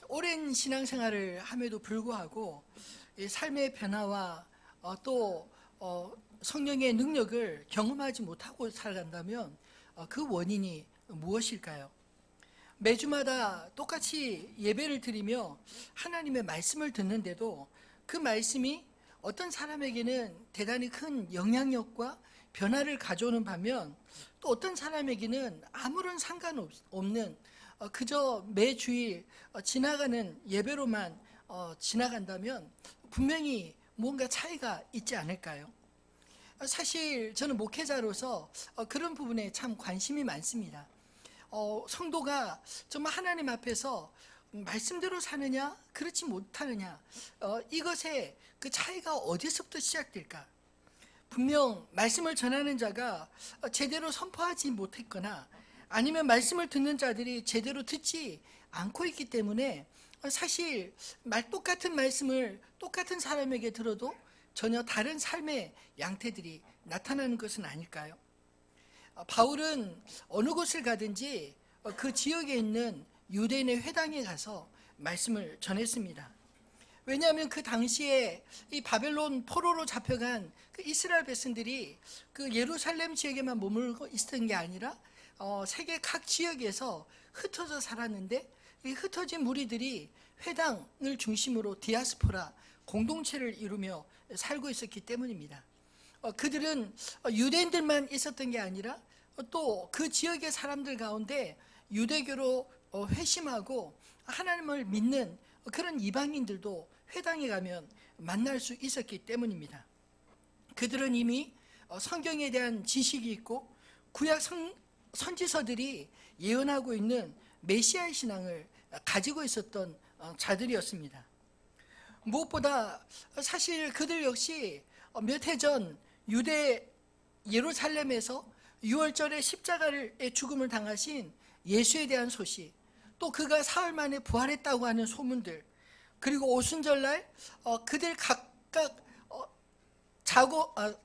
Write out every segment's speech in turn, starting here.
오랜 신앙생활을 함에도 불구하고 이 삶의 변화와 또 성령의 능력을 경험하지 못하고 살아간다면 그 원인이 무엇일까요? 매주마다 똑같이 예배를 드리며 하나님의 말씀을 듣는데도 그 말씀이 어떤 사람에게는 대단히 큰 영향력과 변화를 가져오는 반면 또 어떤 사람에게는 아무런 상관없는 그저 매주일 지나가는 예배로만 지나간다면 분명히 뭔가 차이가 있지 않을까요? 사실 저는 목회자로서 그런 부분에 참 관심이 많습니다. 성도가 정말 하나님 앞에서 말씀대로 사느냐 그렇지 못하느냐 이것의 그 차이가 어디서부터 시작될까? 분명 말씀을 전하는 자가 제대로 선포하지 못했거나 아니면 말씀을 듣는 자들이 제대로 듣지 않고 있기 때문에 사실 똑같은 말씀을 똑같은 사람에게 들어도 전혀 다른 삶의 양태들이 나타나는 것은 아닐까요? 바울은 어느 곳을 가든지 그 지역에 있는 유대인의 회당에 가서 말씀을 전했습니다. 왜냐하면 그 당시에 이 바벨론 포로로 잡혀간 그 이스라엘 백성들이 그 예루살렘 지역에만 머물고 있었던 게 아니라 세계 각 지역에서 흩어져 살았는데 이 흩어진 무리들이 회당을 중심으로 디아스포라 공동체를 이루며 살고 있었기 때문입니다. 그들은 유대인들만 있었던 게 아니라 또 그 지역의 사람들 가운데 유대교로 회심하고 하나님을 믿는 그런 이방인들도 회당에 가면 만날 수 있었기 때문입니다. 그들은 이미 성경에 대한 지식이 있고 구약 선지서들이 예언하고 있는 메시아의 신앙을 가지고 있었던 자들이었습니다. 무엇보다 사실 그들 역시 몇 해 전 유대 예루살렘에서 6월절에 십자가의 죽음을 당하신 예수에 대한 소식, 또 그가 사흘 만에 부활했다고 하는 소문들, 그리고 오순절날 그들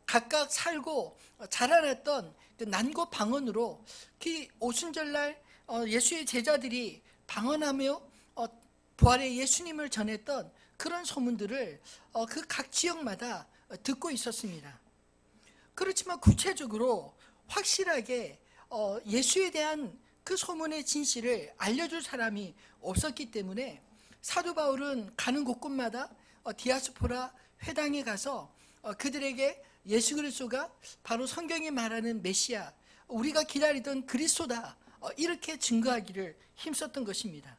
각각 살고 자라났던 그 난고 방언으로 그 오순절날 예수의 제자들이 방언하며 부활의 예수님을 전했던 그런 소문들을 그 각 지역마다 듣고 있었습니다. 그렇지만 구체적으로 확실하게 예수에 대한 그 소문의 진실을 알려줄 사람이 없었기 때문에 사도 바울은 가는 곳곳마다 디아스포라 회당에 가서 그들에게 예수 그리스도가 바로 성경이 말하는 메시아, 우리가 기다리던 그리스도다, 이렇게 증거하기를 힘썼던 것입니다.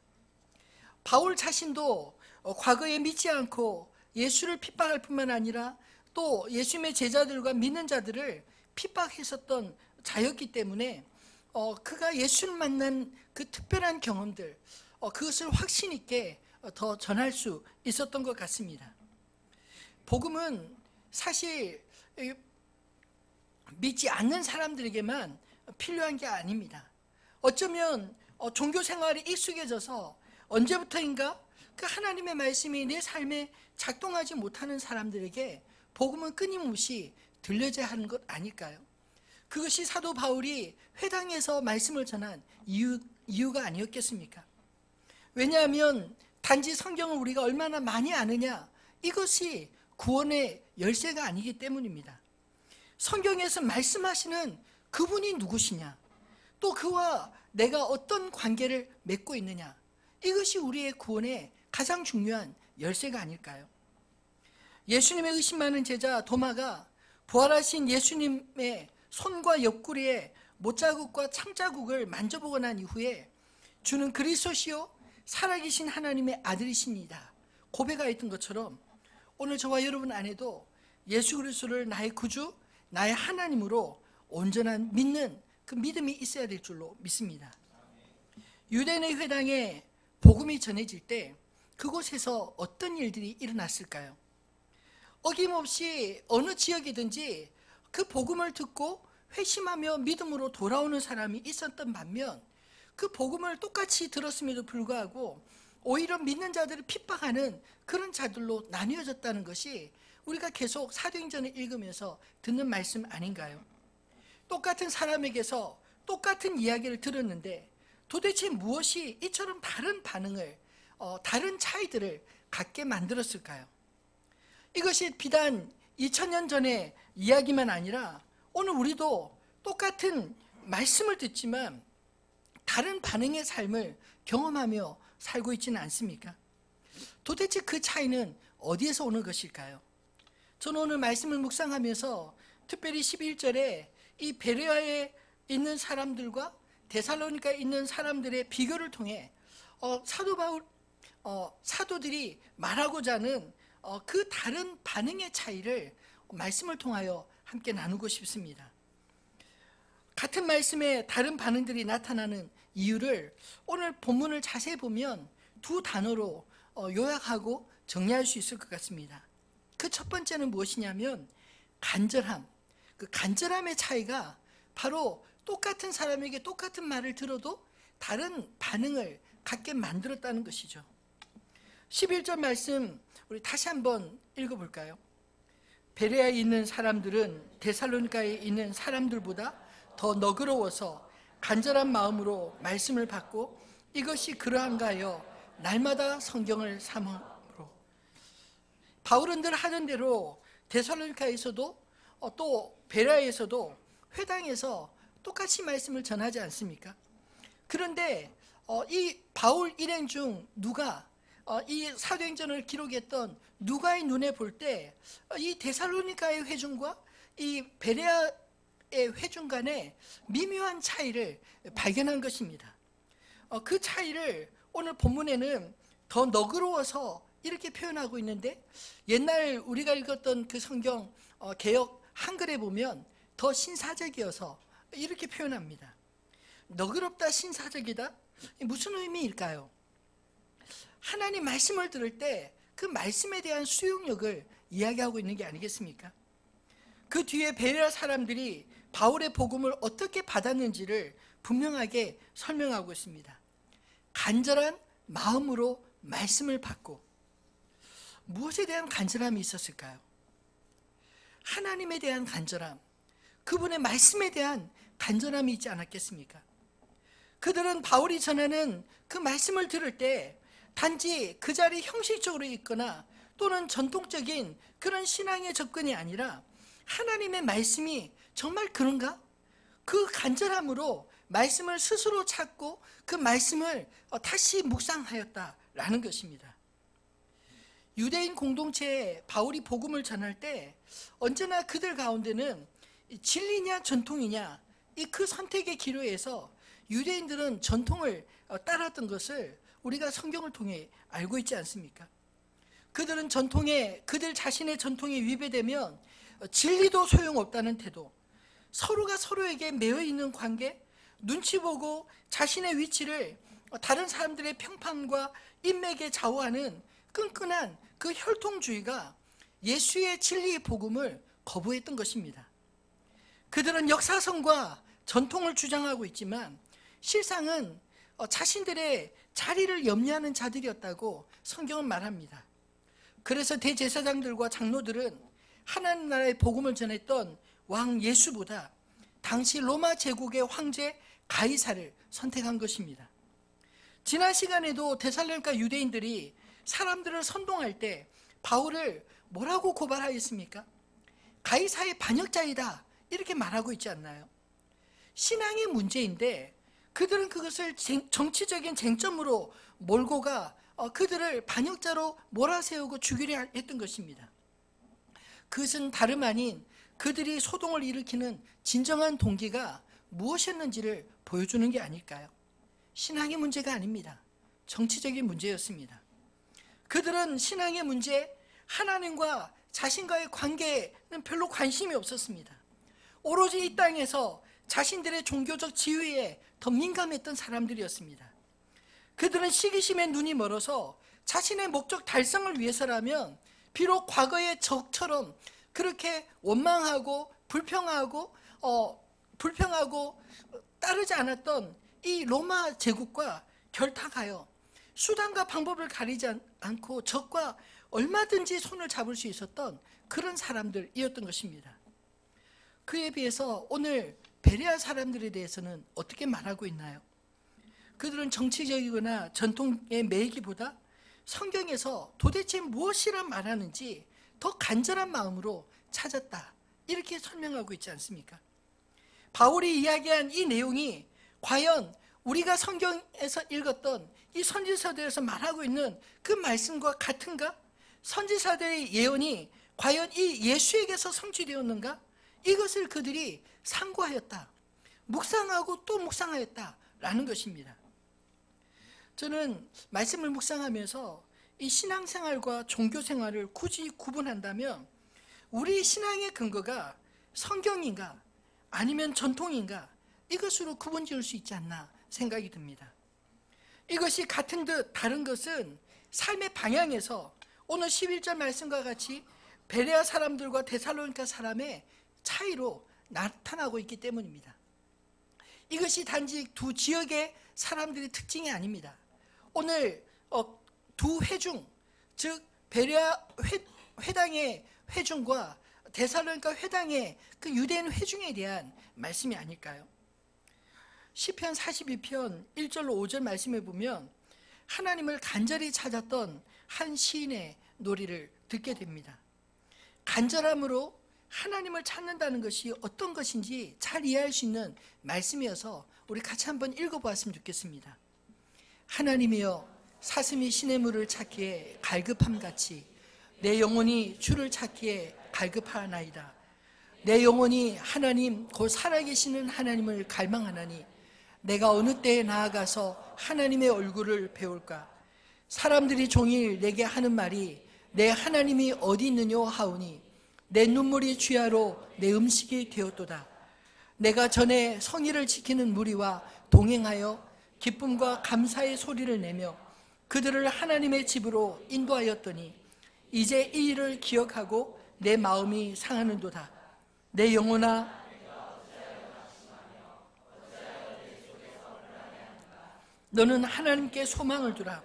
바울 자신도 과거에 믿지 않고 예수를 핍박할 뿐만 아니라 또 예수님의 제자들과 믿는 자들을 핍박했었던 자였기 때문에 그가 예수를 만난 그 특별한 경험들, 그것을 확신 있게 더 전할 수 있었던 것 같습니다. 복음은 사실 믿지 않는 사람들에게만 필요한 게 아닙니다. 어쩌면 종교 생활에 익숙해져서 언제부터인가 그 하나님의 말씀이 내 삶에 작동하지 못하는 사람들에게 복음은 끊임없이 들려져야 하는 것 아닐까요? 그것이 사도 바울이 회당에서 말씀을 전한 이유가 아니었겠습니까? 왜냐하면 단지 성경을 우리가 얼마나 많이 아느냐, 이것이 구원의 열쇠가 아니기 때문입니다. 성경에서 말씀하시는 그분이 누구시냐, 또 그와 내가 어떤 관계를 맺고 있느냐, 이것이 우리의 구원의 가장 중요한 열쇠가 아닐까요? 예수님의 의심 많은 제자 도마가 부활하신 예수님의 손과 옆구리에 못자국과 창자국을 만져보고 난 이후에 주는 그리스도시요 살아계신 하나님의 아들이십니다 고백하였던 것처럼 오늘 저와 여러분 안에도 예수 그리스도를 나의 구주, 나의 하나님으로 온전한 믿는 그 믿음이 있어야 될 줄로 믿습니다. 유대인의 회당에 복음이 전해질 때 그곳에서 어떤 일들이 일어났을까요? 어김없이 어느 지역이든지 그 복음을 듣고 회심하며 믿음으로 돌아오는 사람이 있었던 반면 그 복음을 똑같이 들었음에도 불구하고 오히려 믿는 자들을 핍박하는 그런 자들로 나뉘어졌다는 것이 우리가 계속 사도행전을 읽으면서 듣는 말씀 아닌가요? 똑같은 사람에게서 똑같은 이야기를 들었는데 도대체 무엇이 이처럼 다른 반응을 다른 차이들을 갖게 만들었을까요? 이것이 비단 2000년 전의 이야기만 아니라 오늘 우리도 똑같은 말씀을 듣지만 다른 반응의 삶을 경험하며 살고 있지는 않습니까? 도대체 그 차이는 어디에서 오는 것일까요? 저는 오늘 말씀을 묵상하면서 특별히 11절에 이 베레아에 있는 사람들과 데살로니가에 있는 사람들의 비교를 통해 사도들이 말하고자 하는 그 다른 반응의 차이를 말씀을 통하여 함께 나누고 싶습니다. 같은 말씀에 다른 반응들이 나타나는 이유를 오늘 본문을 자세히 보면 두 단어로 요약하고 정리할 수 있을 것 같습니다. 그 첫 번째는 무엇이냐면 간절함. 그 간절함의 차이가 바로 똑같은 사람에게 똑같은 말을 들어도 다른 반응을 갖게 만들었다는 것이죠. 11절 말씀 우리 다시 한번 읽어볼까요? 베레아에 있는 사람들은 데살로니가에 있는 사람들보다 더 너그러워서 간절한 마음으로 말씀을 받고 이것이 그러한가 하여 날마다 성경을 삼음으로. 바울은 늘 하던 대로 데살로니가에서도 또 베레아에서도 회당에서 똑같이 말씀을 전하지 않습니까? 그런데 이 바울 일행 중 누가 이 사도행전을 기록했던 누가의 눈에 볼 때 이 데살로니가의 회중과 이 베레아의 회중 간의 미묘한 차이를 발견한 것입니다. 그 차이를 오늘 본문에는 더 너그러워서 이렇게 표현하고 있는데 옛날 우리가 읽었던 그 성경 개역 한글에 보면 더 신사적이어서 이렇게 표현합니다. 너그럽다, 신사적이다? 무슨 의미일까요? 하나님 말씀을 들을 때 그 말씀에 대한 수용력을 이야기하고 있는 게 아니겠습니까? 그 뒤에 베레아 사람들이 바울의 복음을 어떻게 받았는지를 분명하게 설명하고 있습니다. 간절한 마음으로 말씀을 받고. 무엇에 대한 간절함이 있었을까요? 하나님에 대한 간절함, 그분의 말씀에 대한 간절함이 있지 않았겠습니까? 그들은 바울이 전하는 그 말씀을 들을 때 단지 그 자리 형식적으로 있거나 또는 전통적인 그런 신앙의 접근이 아니라 하나님의 말씀이 정말 그런가? 그 간절함으로 말씀을 스스로 찾고 그 말씀을 다시 묵상하였다라는 것입니다. 유대인 공동체에 바울이 복음을 전할 때 언제나 그들 가운데는 진리냐 전통이냐 이 그 선택의 기로에서 유대인들은 전통을 따랐던 것을 우리가 성경을 통해 알고 있지 않습니까? 그들은 그들 자신의 전통에 위배되면 진리도 소용없다는 태도, 서로가 서로에게 매여 있는 관계, 눈치 보고 자신의 위치를 다른 사람들의 평판과 인맥에 좌우하는 끈끈한 그 혈통주의가 예수의 진리의 복음을 거부했던 것입니다. 그들은 역사성과 전통을 주장하고 있지만 실상은 자신들의 자리를 염려하는 자들이었다고 성경은 말합니다. 그래서 대제사장들과 장로들은 하나님 나라의 복음을 전했던 왕 예수보다 당시 로마 제국의 황제 가이사를 선택한 것입니다. 지난 시간에도 데살로니가 유대인들이 사람들을 선동할 때 바울을 뭐라고 고발하였습니까? 가이사의 반역자이다 이렇게 말하고 있지 않나요? 신앙의 문제인데 그들은 그것을 정치적인 쟁점으로 몰고 가 그들을 반역자로 몰아세우고 죽이려 했던 것입니다. 그것은 다름 아닌 그들이 소동을 일으키는 진정한 동기가 무엇이었는지를 보여주는 게 아닐까요? 신앙의 문제가 아닙니다. 정치적인 문제였습니다. 그들은 신앙의 문제, 하나님과 자신과의 관계에는 별로 관심이 없었습니다. 오로지 이 땅에서 자신들의 종교적 지위에 더 민감했던 사람들이었습니다. 그들은 시기심에 눈이 멀어서 자신의 목적 달성을 위해서라면 비록 과거의 적처럼 그렇게 원망하고 불평하고 따르지 않았던 이 로마 제국과 결탁하여 수단과 방법을 가리지 않고 적과 얼마든지 손을 잡을 수 있었던 그런 사람들이었던 것입니다. 그에 비해서 오늘 베레아 사람들에 대해서는 어떻게 말하고 있나요? 그들은 정치적이거나 전통에 매이기보다 성경에서 도대체 무엇이라 말하는지 더 간절한 마음으로 찾았다, 이렇게 설명하고 있지 않습니까? 바울이 이야기한 이 내용이 과연 우리가 성경에서 읽었던 이 선지서들에서 말하고 있는 그 말씀과 같은가? 선지서들의 예언이 과연 이 예수에게서 성취되었는가? 이것을 그들이 상고하였다, 묵상하고 또 묵상하였다라는 것입니다. 저는 말씀을 묵상하면서 이 신앙생활과 종교생활을 굳이 구분한다면 우리 신앙의 근거가 성경인가 아니면 전통인가, 이것으로 구분지을 수 있지 않나 생각이 듭니다. 이것이 같은 듯 다른 것은 삶의 방향에서 오늘 11절 말씀과 같이 베레아 사람들과 데살로니가 사람의 차이로 나타나고 있기 때문입니다. 이것이 단지 두 지역의 사람들의 특징이 아닙니다. 오늘 두 회중, 즉 베레아 회당의 회중과 데살로니가 회당의 그 유대인 회중에 대한 말씀이 아닐까요? 시편 42편 1절로 5절 말씀에 보면 하나님을 간절히 찾았던 한 시인의 노래를 듣게 됩니다. 간절함으로 하나님을 찾는다는 것이 어떤 것인지 잘 이해할 수 있는 말씀이어서 우리 같이 한번 읽어보았으면 좋겠습니다. 하나님이여, 사슴이 시냇물을 찾기에 갈급함같이 내 영혼이 주를 찾기에 갈급하나이다. 내 영혼이 하나님 곧 살아계시는 하나님을 갈망하나니 내가 어느 때에 나아가서 하나님의 얼굴을 배울까? 사람들이 종일 내게 하는 말이 내 하나님이 어디 있느뇨 하오니 내 눈물이 주야로 내 음식이 되었도다. 내가 전에 성의를 지키는 무리와 동행하여 기쁨과 감사의 소리를 내며 그들을 하나님의 집으로 인도하였더니 이제 이 일을 기억하고 내 마음이 상하는도다. 내 영혼아, 너는 하나님께 소망을 두라.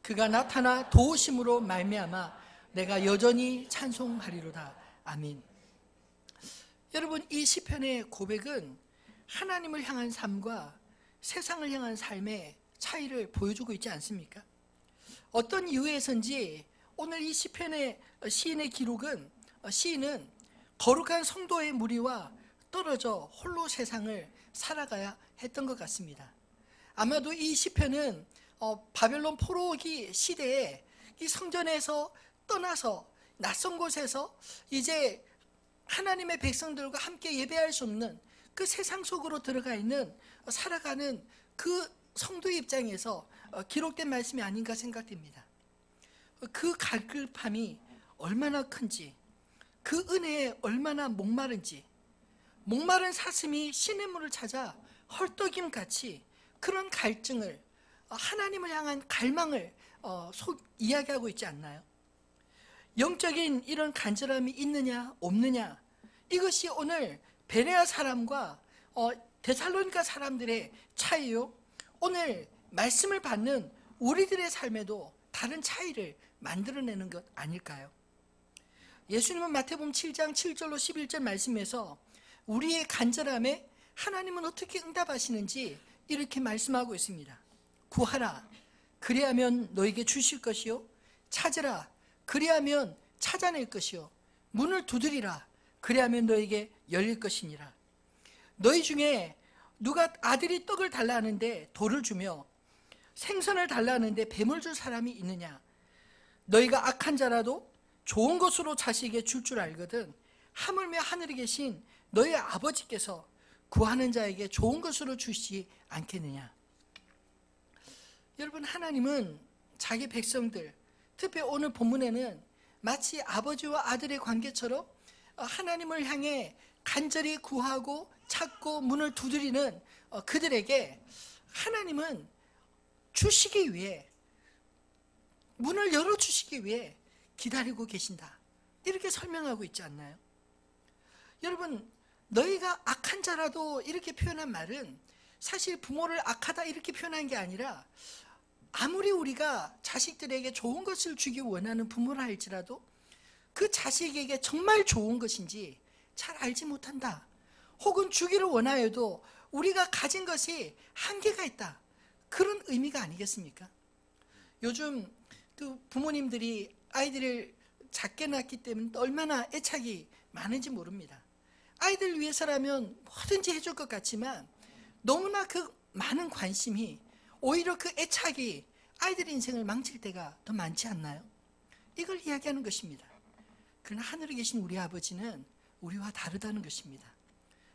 그가 나타나 도우심으로 말미암아 내가 여전히 찬송하리로다. 아멘. 여러분, 이 시편의 고백은 하나님을 향한 삶과 세상을 향한 삶의 차이를 보여주고 있지 않습니까? 어떤 이유에선지 오늘 이 시편의 시인의 기록은 시인은 거룩한 성도의 무리와 떨어져 홀로 세상을 살아가야 했던 것 같습니다. 아마도 이 시편은 바벨론 포로기 시대에 이 성전에서 떠나서 낯선 곳에서 이제 하나님의 백성들과 함께 예배할 수 없는 그 세상 속으로 들어가 있는 살아가는 그 성도의 입장에서 기록된 말씀이 아닌가 생각됩니다. 그 갈급함이 얼마나 큰지, 그 은혜에 얼마나 목마른지, 목마른 사슴이 시냇물을 찾아 헐떡임같이 그런 갈증을, 하나님을 향한 갈망을 이야기하고 있지 않나요? 영적인 이런 간절함이 있느냐 없느냐, 이것이 오늘 베레아 사람과 데살로니가 사람들의 차이요, 오늘 말씀을 받는 우리들의 삶에도 다른 차이를 만들어내는 것 아닐까요? 예수님은 마태복음 7장 7절로 11절 말씀에서 우리의 간절함에 하나님은 어떻게 응답하시는지 이렇게 말씀하고 있습니다. 구하라, 그리하면 너에게 주실 것이요, 찾으라, 그리하면 찾아낼 것이요, 문을 두드리라, 그리하면 너에게 열릴 것이니라. 너희 중에 누가 아들이 떡을 달라 하는데 돌을 주며 생선을 달라 하는데 뱀을 줄 사람이 있느냐? 너희가 악한 자라도 좋은 것으로 자식에게 줄 줄 알거든 하물며 하늘에 계신 너희 아버지께서 구하는 자에게 좋은 것으로 주시지 않겠느냐? 여러분, 하나님은 자기 백성들, 특히 오늘 본문에는 마치 아버지와 아들의 관계처럼 하나님을 향해 간절히 구하고 찾고 문을 두드리는 그들에게 하나님은 주시기 위해, 문을 열어주시기 위해 기다리고 계신다, 이렇게 설명하고 있지 않나요? 여러분, 너희가 악한 자라도 이렇게 표현한 말은 사실 부모를 악하다 이렇게 표현한 게 아니라, 아무리 우리가 자식들에게 좋은 것을 주기 원하는 부모라 할지라도 그 자식에게 정말 좋은 것인지 잘 알지 못한다, 혹은 주기를 원하여도 우리가 가진 것이 한계가 있다, 그런 의미가 아니겠습니까? 요즘 그 부모님들이 아이들을 작게 낳기 때문에 얼마나 애착이 많은지 모릅니다. 아이들 위해서라면 뭐든지 해줄 것 같지만 너무나 그 많은 관심이 오히려 그 애착이 아이들의 인생을 망칠 때가 더 많지 않나요? 이걸 이야기하는 것입니다. 그러나 하늘에 계신 우리 아버지는 우리와 다르다는 것입니다.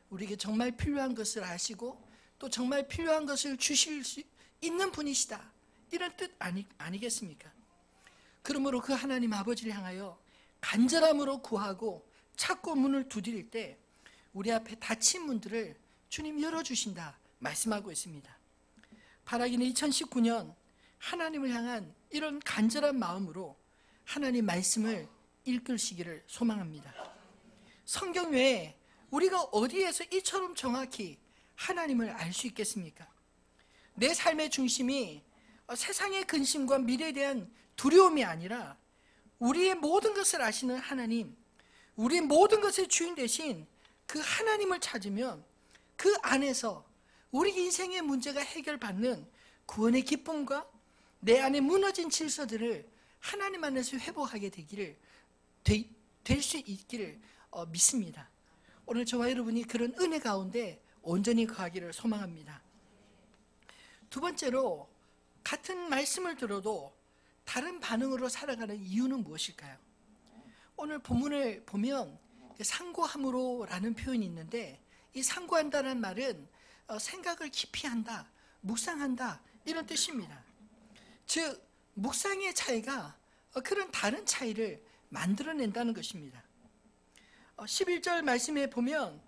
우리에게 정말 필요한 것을 아시고 또 정말 필요한 것을 주실 수 있는 분이시다, 이런 뜻 아니겠습니까? 그러므로 그 하나님 아버지를 향하여 간절함으로 구하고 찾고 문을 두드릴 때 우리 앞에 닫힌 문들을 주님 열어주신다 말씀하고 있습니다. 바라기는 2019년 하나님을 향한 이런 간절한 마음으로 하나님 말씀을 읽으시기를 소망합니다. 성경 외에 우리가 어디에서 이처럼 정확히 하나님을 알 수 있겠습니까? 내 삶의 중심이 세상의 근심과 미래에 대한 두려움이 아니라 우리의 모든 것을 아시는 하나님, 우리의 모든 것의 주인 되신 그 하나님을 찾으면 그 안에서 우리 인생의 문제가 해결받는 구원의 기쁨과 내 안에 무너진 질서들을 하나님 안에서 회복하게 될 수 있기를 믿습니다. 오늘 저와 여러분이 그런 은혜 가운데 온전히 거하기를 소망합니다. 두 번째로, 같은 말씀을 들어도 다른 반응으로 살아가는 이유는 무엇일까요? 오늘 본문을 보면 상고함으로라는 표현이 있는데, 이 상고한다는 말은 생각을 깊이 한다, 묵상한다, 이런 뜻입니다. 즉 묵상의 차이가 그런 다른 차이를 만들어낸다는 것입니다. 11절 말씀에 보면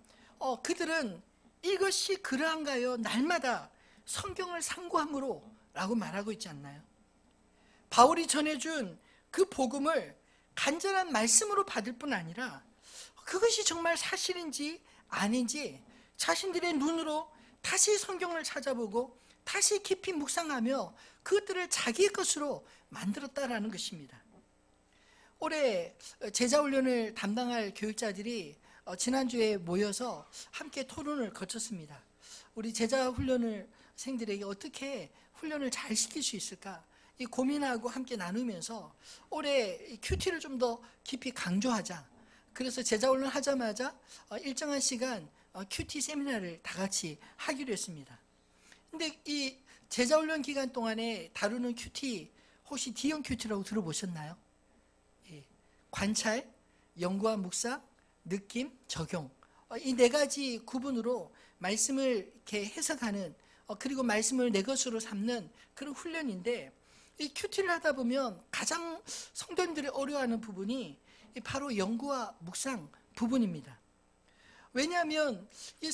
그들은 이것이 그러한가요? 날마다 성경을 상고함으로 라고 말하고 있지 않나요? 바울이 전해준 그 복음을 간절한 말씀으로 받을 뿐 아니라 그것이 정말 사실인지 아닌지 자신들의 눈으로 다시 성경을 찾아보고 다시 깊이 묵상하며 그것들을 자기의 것으로 만들었다라는 것입니다. 올해 제자훈련을 담당할 교육자들이 지난주에 모여서 함께 토론을 거쳤습니다. 우리 제자훈련생들에게 어떻게 훈련을 잘 시킬 수 있을까, 이 고민하고 함께 나누면서 올해 큐티를 좀 더 깊이 강조하자. 그래서 제자훈련 하자마자 일정한 시간 큐티 세미나를 다 같이 하기로 했습니다. 근데 이 제자훈련 기간 동안에 다루는 큐티, 혹시 D형 큐티라고 들어보셨나요? 관찰, 연구와 묵상, 느낌, 적용, 이 네 가지 구분으로 말씀을 이렇게 해석하는, 그리고 말씀을 내 것으로 삼는 그런 훈련인데, 이 큐티를 하다 보면 가장 성도님들이 어려워하는 부분이 바로 연구와 묵상 부분입니다. 왜냐하면 이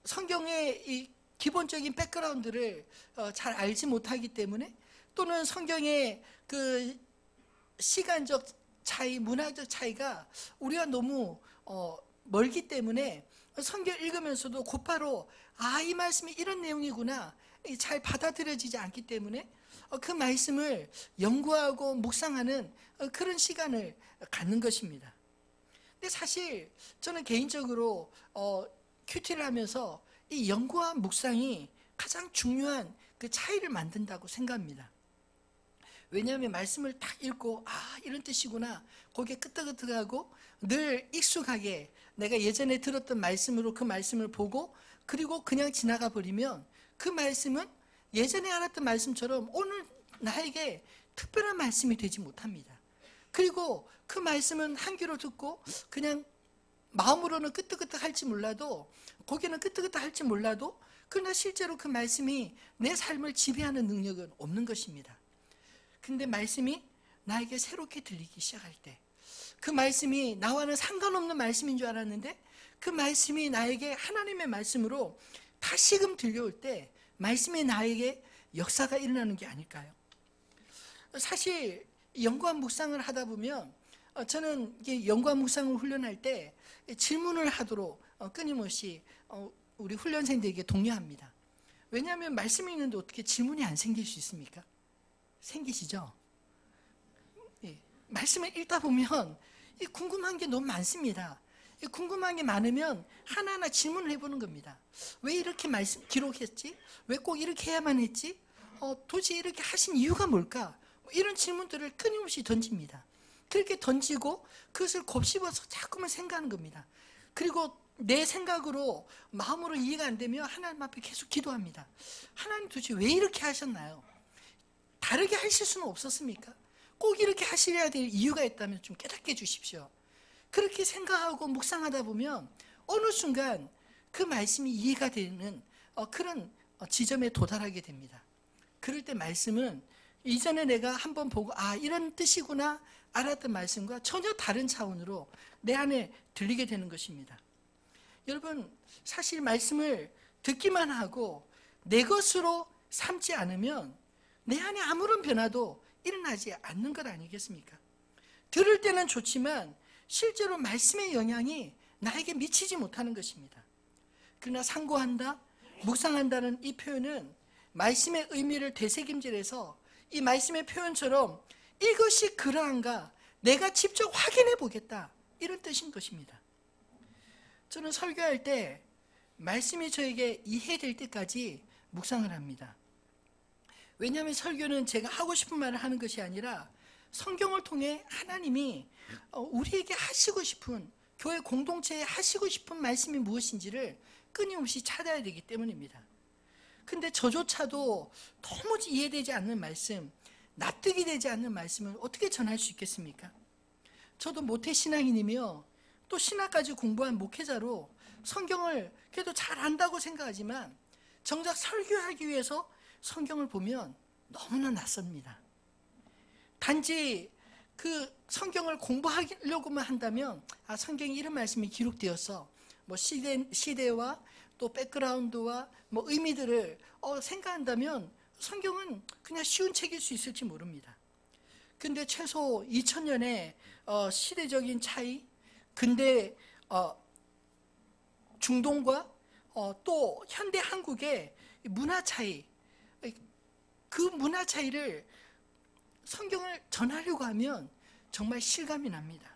성경의 이 기본적인 백그라운드를 잘 알지 못하기 때문에, 또는 성경의 그 시간적 차이, 문화적 차이가 우리가 너무 멀기 때문에 성경 읽으면서도 곧바로 이 말씀이 이런 내용이구나 잘 받아들여지지 않기 때문에 그 말씀을 연구하고 묵상하는 그런 시간을 갖는 것입니다. 근데 사실 저는 개인적으로 큐티를 하면서 이 연구와 묵상이 가장 중요한 그 차이를 만든다고 생각합니다. 왜냐하면 말씀을 딱 읽고 이런 뜻이구나, 거기에 끄떡끄떡하고 늘 익숙하게 내가 예전에 들었던 말씀으로 그 말씀을 보고 그리고 그냥 지나가 버리면 그 말씀은 예전에 알았던 말씀처럼 오늘 나에게 특별한 말씀이 되지 못합니다. 그리고 그 말씀은 한 귀로 듣고 그냥 마음으로는 끄떡끄떡 할지 몰라도, 거기는 끄떡끄떡 할지 몰라도, 그러나 실제로 그 말씀이 내 삶을 지배하는 능력은 없는 것입니다. 근데 말씀이 나에게 새롭게 들리기 시작할 때, 그 말씀이 나와는 상관없는 말씀인 줄 알았는데 그 말씀이 나에게 하나님의 말씀으로 다시금 들려올 때 말씀이 나에게 역사가 일어나는 게 아닐까요? 사실 연구와 묵상을 하다 보면 저는 연구와 묵상을 훈련할 때 질문을 하도록 끊임없이 우리 훈련생들에게 독려합니다. 왜냐하면 말씀이 있는데 어떻게 질문이 안 생길 수 있습니까? 생기시죠? 말씀을 읽다 보면 궁금한 게 너무 많습니다. 궁금한 게 많으면 하나하나 질문을 해보는 겁니다. 왜 이렇게 말씀 기록했지? 왜 꼭 이렇게 해야만 했지? 도대체 이렇게 하신 이유가 뭘까? 이런 질문들을 끊임없이 던집니다. 그렇게 던지고 그것을 곱씹어서 자꾸만 생각하는 겁니다. 그리고 내 생각으로 마음으로 이해가 안 되면 하나님 앞에 계속 기도합니다. 하나님 도대체 왜 이렇게 하셨나요? 다르게 하실 수는 없었습니까? 꼭 이렇게 하셔야 될 이유가 있다면 좀 깨닫게 해주십시오. 그렇게 생각하고 묵상하다 보면 어느 순간 그 말씀이 이해가 되는 그런 지점에 도달하게 됩니다. 그럴 때 말씀은 이전에 내가 한번 보고 이런 뜻이구나 알았던 말씀과 전혀 다른 차원으로 내 안에 들리게 되는 것입니다. 여러분, 사실 말씀을 듣기만 하고 내 것으로 삼지 않으면 내 안에 아무런 변화도 일어나지 않는 것 아니겠습니까? 들을 때는 좋지만 실제로 말씀의 영향이 나에게 미치지 못하는 것입니다. 그러나 상고한다, 묵상한다는 이 표현은 말씀의 의미를 되새김질해서 이 말씀의 표현처럼 이것이 그러한가 내가 직접 확인해 보겠다, 이런 뜻인 것입니다. 저는 설교할 때 말씀이 저에게 이해될 때까지 묵상을 합니다. 왜냐하면 설교는 제가 하고 싶은 말을 하는 것이 아니라 성경을 통해 하나님이 우리에게 하시고 싶은, 교회 공동체에 하시고 싶은 말씀이 무엇인지를 끊임없이 찾아야 되기 때문입니다. 근데 저조차도 도무지 이해되지 않는 말씀, 납득이 되지 않는 말씀을 어떻게 전할 수 있겠습니까? 저도 모태신앙인이며 또 신학까지 공부한 목회자로 성경을 그래도 잘 안다고 생각하지만 정작 설교하기 위해서 성경을 보면 너무나 낯섭니다. 단지 그 성경을 공부하려고만 한다면 성경에 이런 말씀이 기록되었어, 뭐 시대와 또 백그라운드와 뭐 의미들을 생각한다면 성경은 그냥 쉬운 책일 수 있을지 모릅니다. 근데 최소 2000년의 시대적인 차이, 근데 중동과 또 현대 한국의 문화 차이, 그 문화 차이를 성경을 전하려고 하면 정말 실감이 납니다.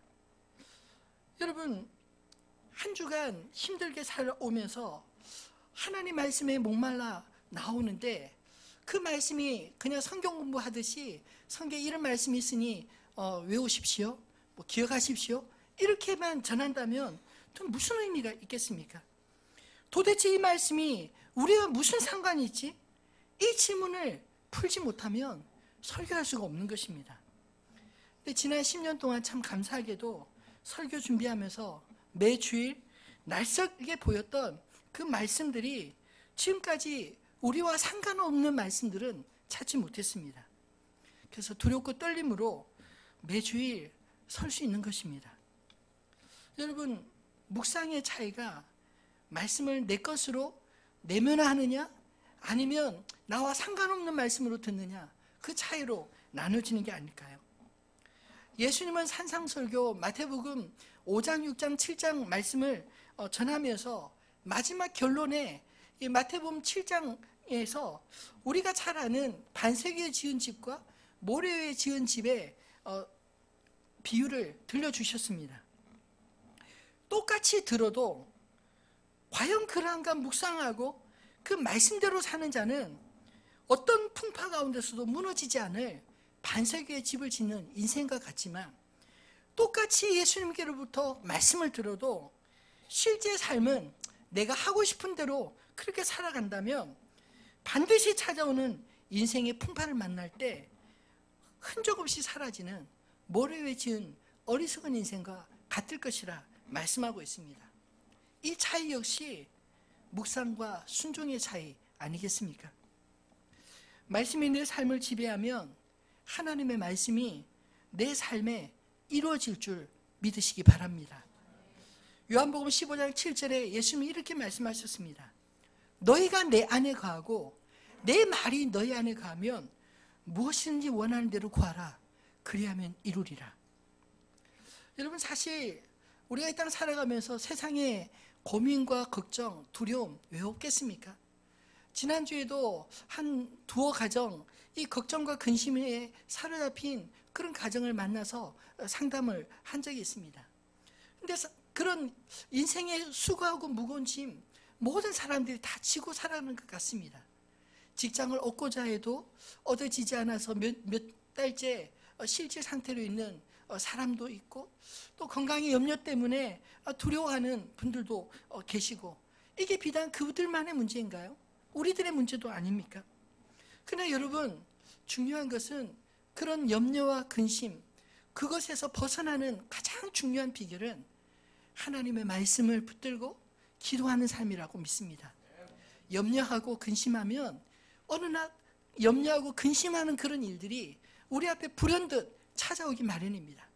여러분, 한 주간 힘들게 살아오면서 하나님 말씀에 목말라 나오는데 그 말씀이 그냥 성경 공부하듯이 성경에 이런 말씀이 있으니 외우십시오, 뭐 기억하십시오, 이렇게만 전한다면 또 무슨 의미가 있겠습니까? 도대체 이 말씀이 우리와 무슨 상관이 있지? 이 질문을 풀지 못하면 설교할 수가 없는 것입니다. 근데 지난 10년 동안 참 감사하게도 설교 준비하면서 매주일 낯설게 보였던 그 말씀들이 지금까지 우리와 상관없는 말씀들은 찾지 못했습니다. 그래서 두렵고 떨림으로 매주일 설 수 있는 것입니다. 여러분, 묵상의 차이가 말씀을 내 것으로 내면화하느냐 아니면 나와 상관없는 말씀으로 듣느냐, 그 차이로 나눠지는 게 아닐까요? 예수님은 산상설교 마태복음 5장, 6장, 7장 말씀을 전하면서 마지막 결론에 이 마태복음 7장에서 우리가 잘 아는 반세기에 지은 집과 모래 위에 지은 집의 비유를 들려주셨습니다. 똑같이 들어도 과연 그러한가 묵상하고 그 말씀대로 사는 자는 어떤 풍파 가운데서도 무너지지 않을 반세기의 집을 짓는 인생과 같지만, 똑같이 예수님께로부터 말씀을 들어도 실제 삶은 내가 하고 싶은 대로 그렇게 살아간다면 반드시 찾아오는 인생의 풍파를 만날 때 흔적 없이 사라지는 모래 위에 지은 어리석은 인생과 같을 것이라 말씀하고 있습니다. 이 차이 역시 묵상과 순종의 차이 아니겠습니까? 말씀이 내 삶을 지배하면 하나님의 말씀이 내 삶에 이루어질 줄 믿으시기 바랍니다. 요한복음 15장 7절에 예수님이 이렇게 말씀하셨습니다. 너희가 내 안에 거하고 내 말이 너희 안에 거하면 무엇이든지 원하는 대로 구하라, 그리하면 이루리라. 여러분, 사실 우리가 이 땅 살아가면서 세상에 고민과 걱정, 두려움 왜 없겠습니까? 지난주에도 한 두어 가정, 이 걱정과 근심에 사로잡힌 그런 가정을 만나서 상담을 한 적이 있습니다. 근데 그런 인생의 수고하고 무거운 짐 모든 사람들이 다 지고 살아가는 것 같습니다. 직장을 얻고자 해도 얻어지지 않아서 몇 달째 실질 상태로 있는 사람도 있고, 또 건강의 염려 때문에 두려워하는 분들도 계시고, 이게 비단 그들만의 문제인가요? 우리들의 문제도 아닙니까? 그러나 여러분, 중요한 것은 그런 염려와 근심, 그것에서 벗어나는 가장 중요한 비결은 하나님의 말씀을 붙들고 기도하는 삶이라고 믿습니다. 염려하고 근심하면 어느 날 염려하고 근심하는 그런 일들이 우리 앞에 불현듯 찾아오기 마련입니다.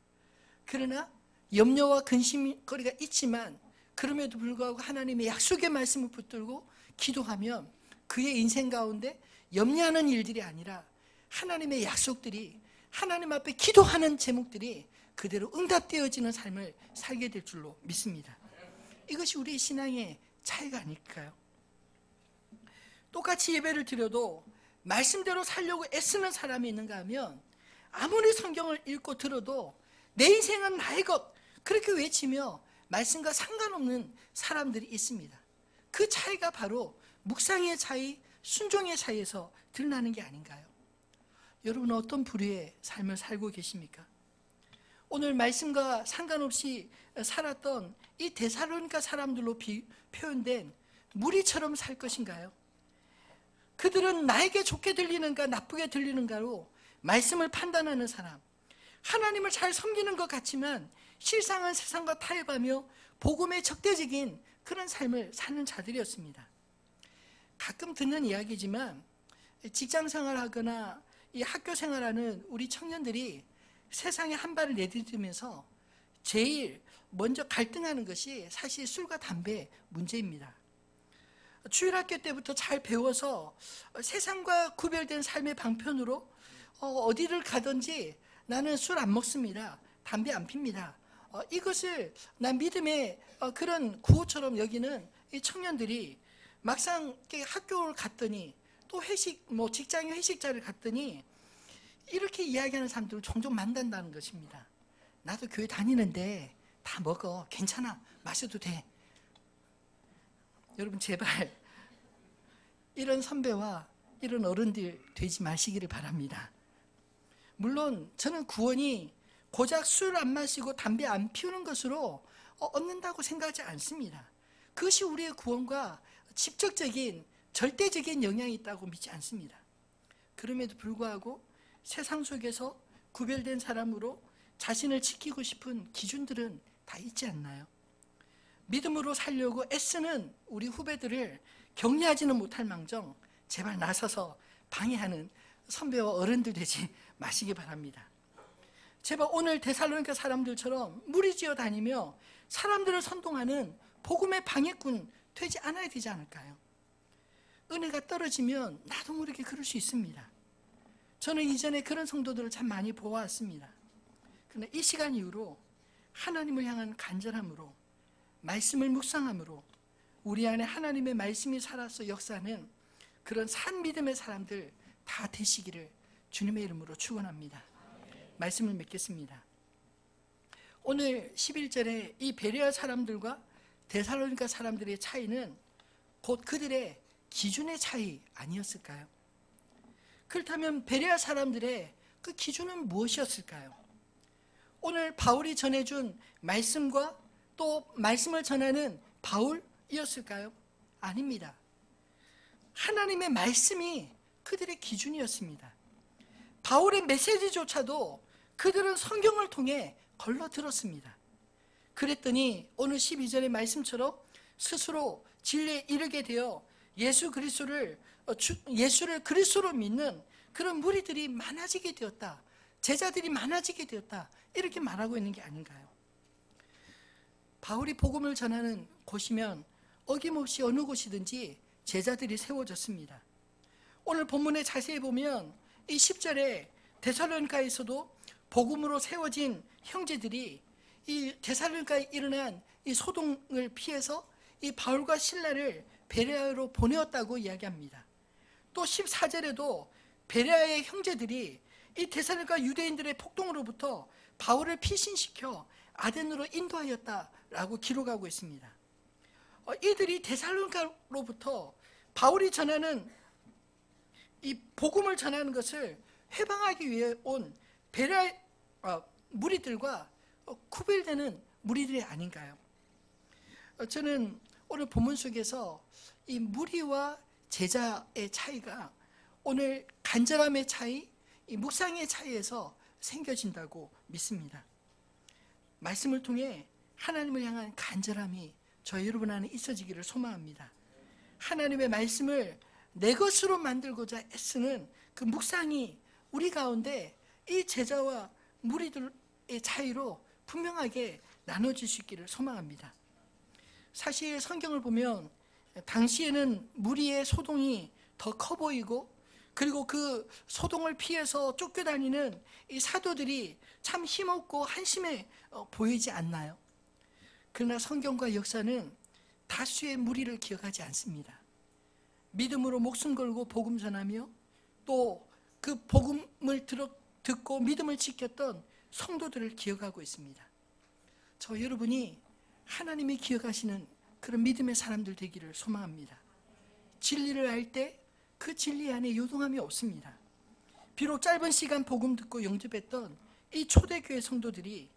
그러나 염려와 근심거리가 있지만 그럼에도 불구하고 하나님의 약속의 말씀을 붙들고 기도하면 그의 인생 가운데 염려하는 일들이 아니라 하나님의 약속들이, 하나님 앞에 기도하는 제목들이 그대로 응답되어지는 삶을 살게 될 줄로 믿습니다. 이것이 우리의 신앙의 차이가 아닐까요? 똑같이 예배를 드려도 말씀대로 살려고 애쓰는 사람이 있는가 하면 아무리 성경을 읽고 들어도 내 인생은 나의 것, 그렇게 외치며 말씀과 상관없는 사람들이 있습니다. 그 차이가 바로 묵상의 차이, 순종의 차이에서 드러나는 게 아닌가요? 여러분은 어떤 부류의 삶을 살고 계십니까? 오늘 말씀과 상관없이 살았던 이 데살로니가 사람들로 표현된 무리처럼 살 것인가요? 그들은 나에게 좋게 들리는가 나쁘게 들리는가로 말씀을 판단하는 사람, 하나님을 잘 섬기는 것 같지만 실상은 세상과 타협하며 복음에 적대적인 그런 삶을 사는 자들이었습니다. 가끔 듣는 이야기지만 직장 생활하거나 이 학교 생활하는 우리 청년들이 세상에 한 발을 내딛으면서 제일 먼저 갈등하는 것이 사실 술과 담배 문제입니다. 주일학교 때부터 잘 배워서 세상과 구별된 삶의 방편으로 어디를 가든지 나는 술 안 먹습니다. 담배 안 핍니다. 이것을 난 믿음의 그런 구호처럼 여기는 이 청년들이 막상 학교를 갔더니 또 회식, 직장의 회식자를 갔더니 이렇게 이야기하는 사람들을 종종 만난다는 것입니다. 나도 교회 다니는데 다 먹어. 괜찮아. 마셔도 돼. 여러분 제발 이런 선배와 이런 어른들 되지 마시기를 바랍니다. 물론 저는 구원이 고작 술 안 마시고 담배 안 피우는 것으로 얻는다고 생각하지 않습니다. 그것이 우리의 구원과 직접적인 절대적인 영향이 있다고 믿지 않습니다. 그럼에도 불구하고 세상 속에서 구별된 사람으로 자신을 지키고 싶은 기준들은 다 있지 않나요? 믿음으로 살려고 애쓰는 우리 후배들을 격려하지는 못할 망정 제발 나서서 방해하는 선배와 어른들 되지 마시기 바랍니다. 제발 오늘 데살로니가 사람들처럼 무리지어 다니며 사람들을 선동하는 복음의 방해꾼 되지 않아야 되지 않을까요? 은혜가 떨어지면 나도 모르게 그럴 수 있습니다. 저는 이전에 그런 성도들을 참 많이 보아왔습니다. 그러나 이 시간 이후로 하나님을 향한 간절함으로 말씀을 묵상함으로 우리 안에 하나님의 말씀이 살아서 역사하는 그런 산 믿음의 사람들 다 되시기를 주님의 이름으로 축원합니다. 말씀을 맺겠습니다. 오늘 11절에 이 베레아 사람들과 데살로니가 사람들의 차이는 곧 그들의 기준의 차이 아니었을까요? 그렇다면 베레아 사람들의 그 기준은 무엇이었을까요? 오늘 바울이 전해준 말씀과 또 말씀을 전하는 바울이었을까요? 아닙니다. 하나님의 말씀이 그들의 기준이었습니다. 바울의 메시지조차도 그들은 성경을 통해 걸러 들었습니다. 그랬더니 오늘 12절의 말씀처럼 스스로 진리에 이르게 되어 예수를 그리스도로 믿는 그런 무리들이 많아지게 되었다. 제자들이 많아지게 되었다. 이렇게 말하고 있는 게 아닌가요? 바울이 복음을 전하는 곳이면 어김없이 어느 곳이든지 제자들이 세워졌습니다. 오늘 본문에 자세히 보면 이 10절에 데살로니가에서도 복음으로 세워진 형제들이 이 데살로니가에 일어난 이 소동을 피해서 이 바울과 실라를 베레아로 보내었다고 이야기합니다. 또 14절에도 베레아의 형제들이 이 데살로니가 유대인들의 폭동으로부터 바울을 피신시켜 아덴으로 인도하였다라고 기록하고 있습니다. 이들이 데살로니가로부터 바울이 전하는 이 복음을 전하는 것을 해방하기 위해 온 베레아 무리들과 구별되는 무리들이 아닌가요? 저는 오늘 본문 속에서 이 무리와 제자의 차이가 오늘 간절함의 차이, 이 묵상의 차이에서 생겨진다고 믿습니다. 말씀을 통해 하나님을 향한 간절함이 저 여러분 안에 있어지기를 소망합니다. 하나님의 말씀을 내 것으로 만들고자 애쓰는 그 묵상이 우리 가운데 이 제자와 무리들의 차이로 분명하게 나눠질 수 있기를 소망합니다. 사실 성경을 보면 당시에는 무리의 소동이 더 커 보이고, 그리고 그 소동을 피해서 쫓겨다니는 이 사도들이 참 힘없고 한심해 보이지 않나요? 그러나 성경과 역사는 다수의 무리를 기억하지 않습니다. 믿음으로 목숨 걸고 복음 전하며 또 그 복음을 듣고 믿음을 지켰던 성도들을 기억하고 있습니다. 저 여러분이 하나님이 기억하시는 그런 믿음의 사람들 되기를 소망합니다. 진리를 알 때 그 진리 안에 요동함이 없습니다. 비록 짧은 시간 복음 듣고 영접했던 이 초대교회 성도들이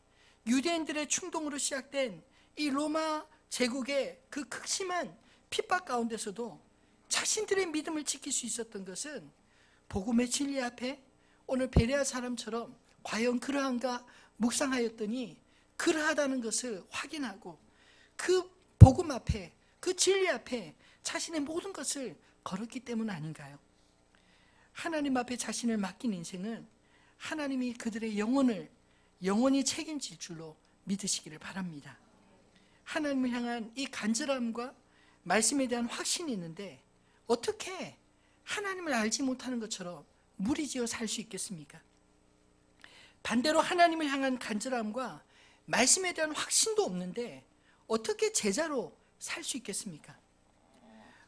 유대인들의 충동으로 시작된 이 로마 제국의 그 극심한 핍박 가운데서도 자신들의 믿음을 지킬 수 있었던 것은 복음의 진리 앞에 오늘 베레아 사람처럼 과연 그러한가 묵상하였더니 그러하다는 것을 확인하고 그 복음 앞에, 그 진리 앞에 자신의 모든 것을 걸었기 때문 아닌가요? 하나님 앞에 자신을 맡긴 인생은 하나님이 그들의 영혼을 영원히 책임질 줄로 믿으시기를 바랍니다. 하나님을 향한 이 간절함과 말씀에 대한 확신이 있는데 어떻게 하나님을 알지 못하는 것처럼 무리지어 살 수 있겠습니까? 반대로 하나님을 향한 간절함과 말씀에 대한 확신도 없는데 어떻게 제자로 살 수 있겠습니까?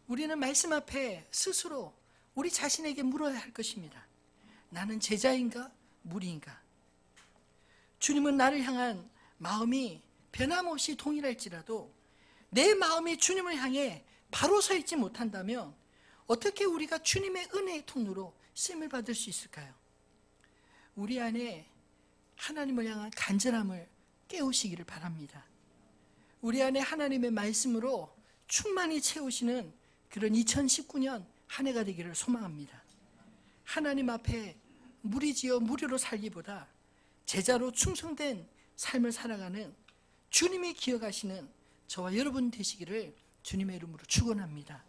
우리는 말씀 앞에 스스로 우리 자신에게 물어야 할 것입니다. 나는 제자인가 무리인가? 주님은 나를 향한 마음이 변함없이 동일할지라도 내 마음이 주님을 향해 바로 서 있지 못한다면 어떻게 우리가 주님의 은혜의 통로로 쓰임을 받을 수 있을까요? 우리 안에 하나님을 향한 간절함을 깨우시기를 바랍니다. 우리 안에 하나님의 말씀으로 충만히 채우시는 그런 2019년 한 해가 되기를 소망합니다. 하나님 앞에 무리지어 무리로 살기보다 제자로 충성된 삶을 살아가는 주님이 기억하시는 저와 여러분 되시기를 주님의 이름으로 축원합니다.